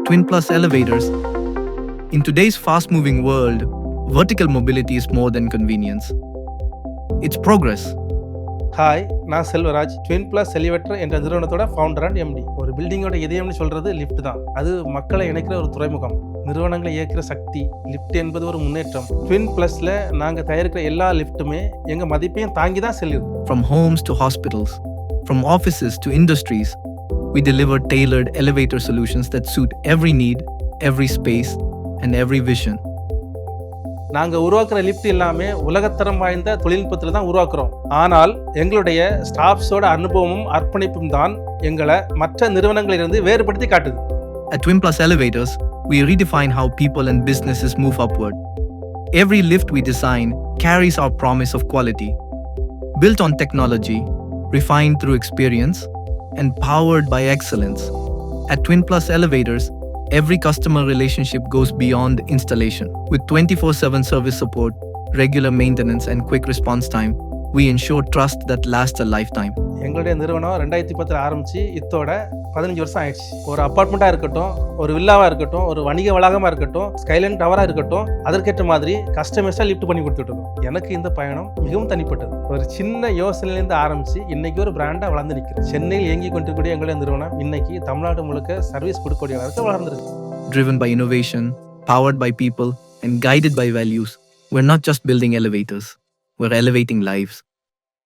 Twin Plus Elevators. In today's fast-moving world, vertical mobility is more than convenience. It's progress. Hi, நான் Selvaraj. Twin plus elevator என்ற நிறுவனத்தோட founder and empty. ஒரு பில்டிங்கோட இதயம்னு சொல்றது lift தான். அது மக்களை இணைக்கிற ஒரு துறைமுகம், நிறுவனங்களை இயக்கிற சக்தி. லிஃப்ட் என்பது ஒரு முன்னேற்றம். ட்வின் பிளஸ்ல நாங்கள் தயாரிக்கிற எல்லா லிஃப்ட்டுமே எங்க மதிப்பையும் தாங்கி தான் செல்லுது. From homes to hospitals, from offices to industries, we deliver tailored elevator solutions that suit every need, every space, and every vision. நாங்கள் உருவாக்குற லிஃப்ட் எல்லாமே உலகத்தரம் வாய்ந்த தொழில்நுட்பத்தில் தான் உருவாக்குறோம். ஆனால் எங்களுடைய ஸ்டாஃப்ஸோட அனுபவமும் அர்ப்பணிப்பும் தான் எங்களை மற்ற நிறுவனங்களிலிருந்து வேறுபடுத்தி காட்டுது. At Twin Plus Elevators, we redefine how people and businesses move upward. Every lift we design carries our promise of quality. Built on technology, refined through experience, and powered by excellence. At Twin Plus Elevators, every customer relationship goes beyond installation. With 24/7 service support, regular maintenance, and quick response time, we ensure trust that lasts a lifetime. எங்களுடைய நிறுவனம் 2010 ஆரம்பிச்சு இத்தோட 15 வருஷம் ஆயிடுச்சு. ஒரு அப்பார்ட்மெண்ட்டாக இருக்கட்டும், ஒரு வில்லாவாக இருக்கட்டும், ஒரு வணிக வளாகமாக இருக்கட்டும், ஸ்கைலைன் டவராக இருக்கட்டும், அதற்கேற்ற மாதிரி கஸ்டமைஸாக லிஃப்ட் பண்ணி கொடுத்துட்ருக்கோம். எனக்கு இந்த பயணம் மிகவும் தனிப்பட்டது. ஒரு சின்ன யோசனையிலேருந்து ஆரம்பித்து இன்னைக்கு ஒரு பிராண்டாக வளர்ந்து நிற்கிறது. சென்னையில் இயங்கி கொண்டிருக்கக்கூடிய எங்களுடைய நிறுவனம் இன்னைக்கு தமிழ்நாடு முழுக்க சர்வீஸ் கொடுக்கக்கூடிய அளவுக்கு வளர்ந்துருக்கு. Driven by innovation, powered by people, and guided by values, we're not just building elevators, we're elevating lives.